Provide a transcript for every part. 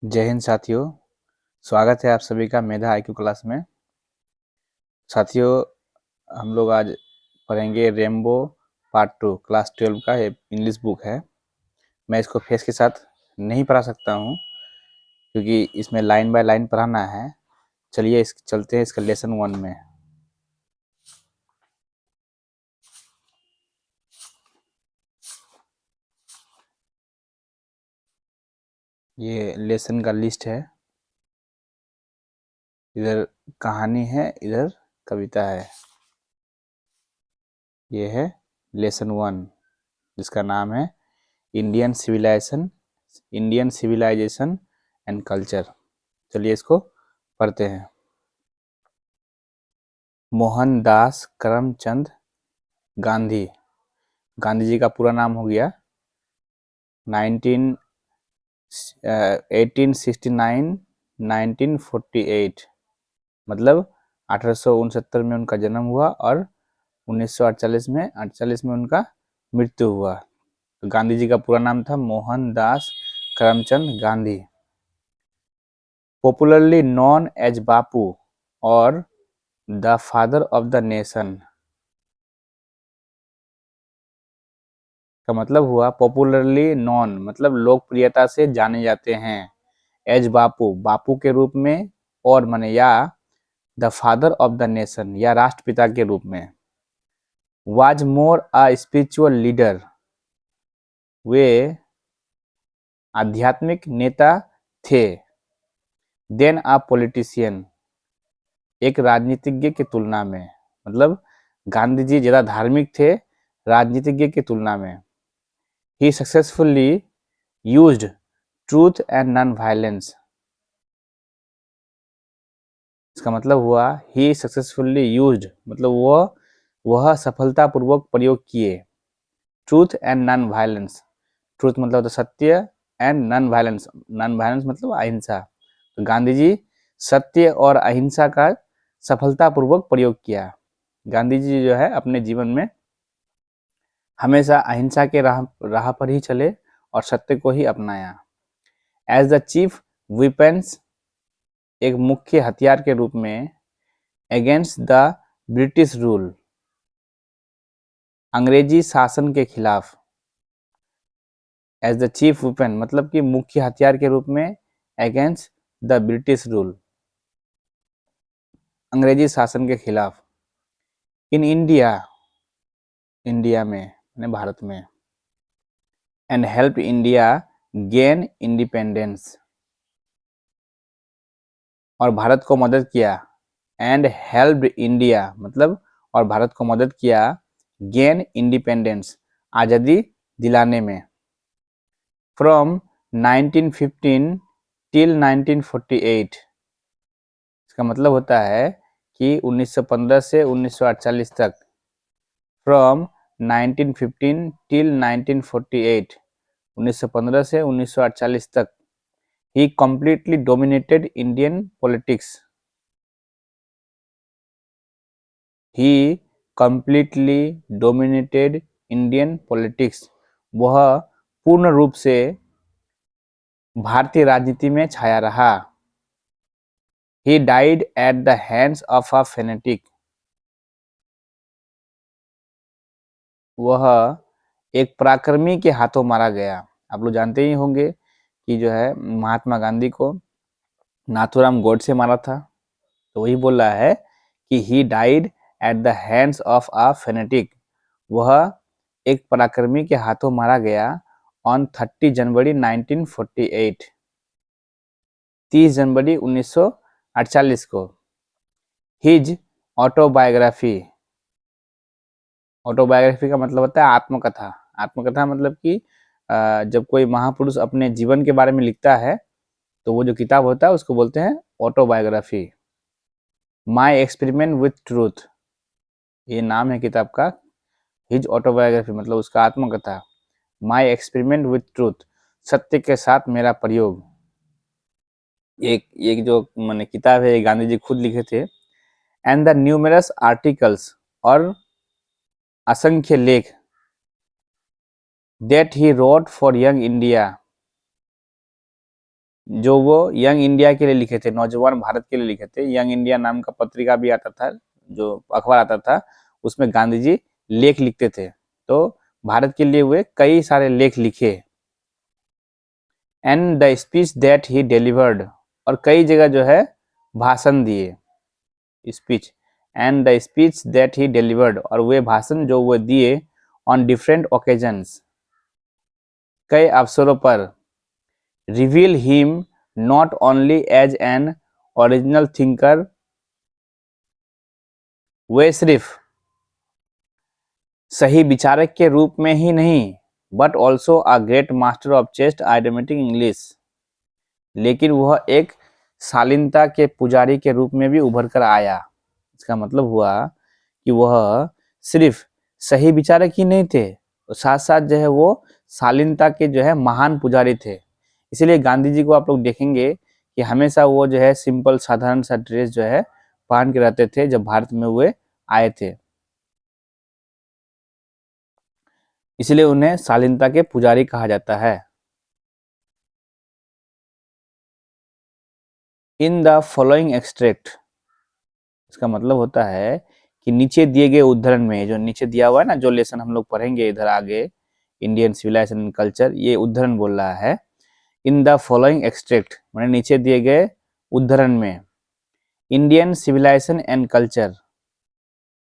जय हिंद साथियों। स्वागत है आप सभी का मेधा आईक्यू क्लास में। साथियों, हम लोग आज पढ़ेंगे रेम्बो पार्ट 2 क्लास 12 का। ये इंग्लिश बुक है। मैं इसको फेस के साथ नहीं पढ़ा सकता हूँ क्योंकि इसमें लाइन बाय लाइन पढ़ाना है। चलिए चलते हैं इसका लेसन 1 में। ये लेसन का लिस्ट है। इधर कहानी है, इधर कविता है। ये है लेसन 1 जिसका नाम है इंडियन सिविलाइजेशन एंड कल्चर। चलिए इसको पढ़ते हैं। मोहनदास करमचंद गांधी। गांधी जी का पूरा नाम हो गया 1869 1948, मतलब 1869 में उनका जन्म हुआ और 1948 में उनका मृत्यु हुआ। तो गांधी जी का पूरा नाम था Mohandas Karamchand Gandhi, popularly known as Bapu और the father of the nation. का मतलब हुआ पॉपुलरली नॉन मतलब लोकप्रियता से जाने जाते हैं, एज बापू बापू के रूप में, और माने या the father of the nation या राष्ट्रपिता के रूप में। Was more a spiritual leader, वे आध्यात्मिक नेता थे। देन अ पॉलिटिशियन, एक राजनीतिज्ञ की तुलना में, मतलब गांधी जी ज्यादा धार्मिक थे राजनीतिज्ञ की तुलना में। He successfully used truth and non violence. इसका मतलब हुआ ही सक्सेसफुली यूज्ड मतलब वह सफलतापूर्वक प्रयोग किए truth and non violence. Truth मतलब होता सत्य, एंड नॉन वायलेंस मतलब अहिंसा। तो गांधी जी सत्य और अहिंसा का सफलतापूर्वक प्रयोग किया। गांधी जी जो है अपने जीवन में हमेशा अहिंसा के राह पर ही चले और सत्य को ही अपनाया। एज द चीफ वेपन्स, एक मुख्य हथियार के रूप में, अगेंस्ट द ब्रिटिश रूल, अंग्रेजी शासन के खिलाफ। एज द चीफ वेपन मतलब कि मुख्य हथियार के रूप में, अगेंस्ट द ब्रिटिश रूल, अंग्रेजी शासन के खिलाफ। इन इंडिया, इंडिया में यानी भारत में। And help India gain independence, और भारत को मदद किया। एंड हेल्प इंडिया मतलब और भारत को मदद किया गेन इंडिपेंडेंस आज़ादी दिलाने में। फ्रॉम 1915 टिल 1948, इसका मतलब होता है कि 1915 से 1948 तक। फ्रॉम 1915 टिल 1948, 1915 से 1948 तक। ही कंप्लीटली डोमिनेटेड इंडियन पॉलिटिक्स, ही कंप्लीटली डोमिनेटेड इंडियन पॉलिटिक्स, वह पूर्ण रूप से भारतीय राजनीति में छाया रहा। He died at the hands of a phonetic, वह एक पराक्रमी के हाथों मारा गया। आप लोग जानते ही होंगे कि जो है महात्मा गांधी को नाथूराम गोडसे मारा था। तो वही बोल रहा है कि he died at the hands of a phonetic, वह एक पराक्रमी के हाथों मारा गया ऑन 30 जनवरी 1948, 30 जनवरी 1948 को। हिज ऑटोबायोग्राफी, ऑटोबायोग्राफी का मतलब होता है आत्मकथा। आत्मकथा मतलब कि जब कोई महापुरुष अपने जीवन के बारे में लिखता है तो वो जो किताब होता है उसको बोलते हैं autobiography. My experiment with truth, ये नाम है किताब का। हिज ऑटोबायोग्राफी मतलब उसका आत्मकथा। माई एक्सपेरिमेंट विथ ट्रूथ, सत्य के साथ मेरा प्रयोग। एक जो मैंने किताब है गांधी जी खुद लिखे थे। एंड द न्यूमरस आर्टिकल्स, और असंख्य लेख, that he wrote for young India, जो वो यंग इंडिया के लिए लिखे थे, नौजवान भारत के लिए लिखे थे। यंग इंडिया नाम का पत्रिका भी आता था, जो अखबार आता था, उसमें गांधी जी लेख लिखते थे। तो भारत के लिए वे कई सारे लेख लिखे। And the speech that he delivered, और कई जगह जो है भाषण दिए। Speech and the speech that he delivered, और वे भाषण जो वो दिए ऑन डिफरेंट ओकेजन्स, कई अवसरों पर। Reveal him not only as an original thinker, वे सिर्फ सही विचारक के रूप में ही नहीं, but also a great master of chaste idiomatic English, लेकिन वह एक शालीनता के पुजारी के रूप में भी उभर कर आया। इसका मतलब हुआ कि वह सिर्फ सही विचारक ही नहीं थे, साथ साथ जो है वो शालीनता के जो है महान पुजारी थे। इसीलिए गांधी जी को आप लोग देखेंगे कि हमेशा वो जो है सिंपल साधारण सा ड्रेस जो है पहन के रहते थे जब भारत में वे आए थे। इसलिए उन्हें शालीनता के पुजारी कहा जाता है। इन द फॉलोइंग एक्सट्रैक्ट, इसका मतलब होता है कि नीचे दिए गए उद्धरण में, जो नीचे दिया हुआ है ना, जो लेसन हम लोग पढ़ेंगे इधर आगे, इंडियन सिविलाइजेशन एंड कल्चर, ये उद्धरण बोल रहा है। इन द फॉलोइंग एक्सट्रैक्ट मैंने नीचे दिए गए उद्धरण में, इंडियन सिविलाइजेशन एंड कल्चर,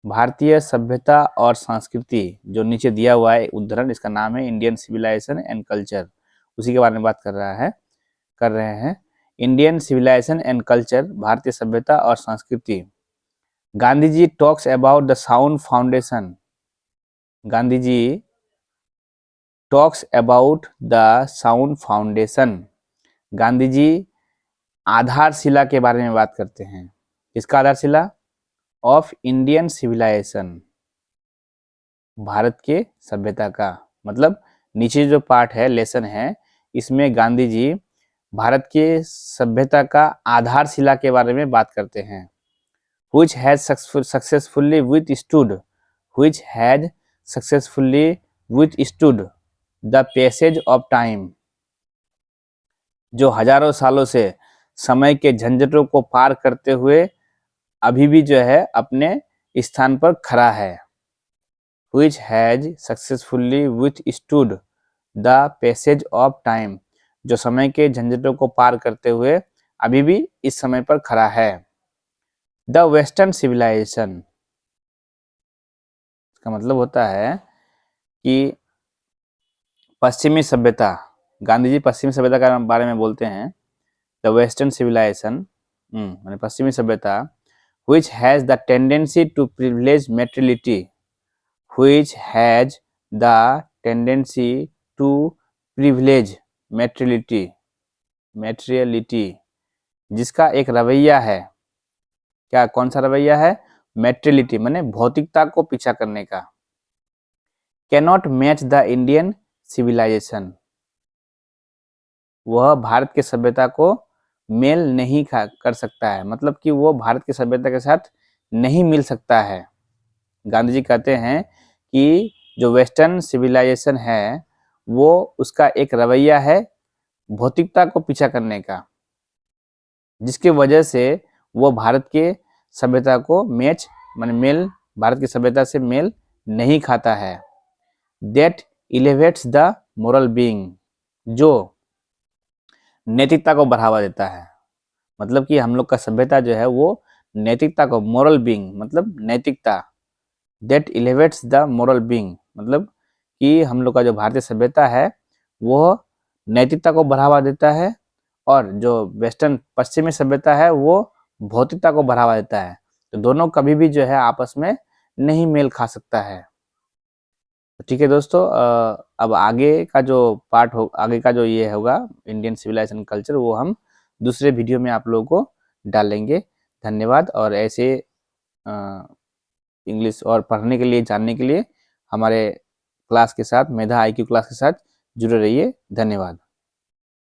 भारतीय सभ्यता और संस्कृति, जो नीचे दिया हुआ है उद्धरण, इसका नाम है इंडियन सिविलाइजेशन एंड कल्चर, उसी के बारे में बात कर रहे हैं। इंडियन सिविलाइजेशन एंड कल्चर, भारतीय सभ्यता और संस्कृति। Gandhi ji talks about the sound foundation, Gandhi ji talks about the sound foundation, Gandhi ji आधारशिला के बारे में बात करते हैं। किसका आधारशिला? ऑफ इंडियन सिविलाइजेशन, भारत के सभ्यता का। मतलब नीचे जो पार्ट है, लेसन है, इसमें गांधी जी भारत के सभ्यता का आधारशिला के बारे में बात करते हैं। which has successfully withstood, which had successfully withstood the passage of time, जो हजारों सालों से समय के झंझटों को पार करते हुए अभी भी जो है अपने स्थान पर खड़ा है। which has successfully withstood the passage of time, जो समय के झंझटों को पार करते हुए अभी भी इस समय पर खड़ा है। द वेस्टर्न सिविलाइजेशन, इसका मतलब होता है कि पश्चिमी सभ्यता, गांधी जी पश्चिमी सभ्यता के बारे में बोलते हैं। द वेस्टर्न सिविलाइजेशन माने पश्चिमी सभ्यता, which has the tendency to privilege materiality, which has the tendency to privilege materiality, जिसका एक रवैया है, क्या कौन सा रवैया है? मेटेरियलिटी माने भौतिकता को पीछा करने का। Cannot match the Indian civilisation, वह भारत के सभ्यता को मेल नहीं कर सकता है, मतलब कि वो भारत की सभ्यता के साथ नहीं मिल सकता है। गांधी जी कहते हैं कि जो वेस्टर्न सिविलाइजेशन है वो उसका एक रवैया है भौतिकता को पीछा करने का, जिसकी वजह से वो भारत के सभ्यता को मेल भारत की सभ्यता से मेल नहीं खाता है। दैट इलेवेट्स द मोरल बीइंग, जो नैतिकता को बढ़ावा देता है। मतलब कि हम लोग का सभ्यता जो है वो नैतिकता को, मोरल बीइंग मतलब नैतिकता, दैट इलेवेट्स द मोरल बीइंग मतलब कि हम लोग का जो भारतीय सभ्यता है वो नैतिकता को बढ़ावा देता है, और जो वेस्टर्न पश्चिमी सभ्यता है वो भौतिकता को बढ़ावा देता है। तो दोनों कभी भी जो है आपस में नहीं मेल खा सकता है। ठीक है दोस्तों, अब आगे का जो पार्ट हो, आगे का जो ये होगा इंडियन सिविलाइजेशन कल्चर, वो हम दूसरे वीडियो में आप लोगों को डालेंगे। धन्यवाद। और ऐसे इंग्लिश और पढ़ने के लिए, जानने के लिए हमारे क्लास के साथ, मेधा IQ क्लास के साथ जुड़े रहिए। धन्यवाद।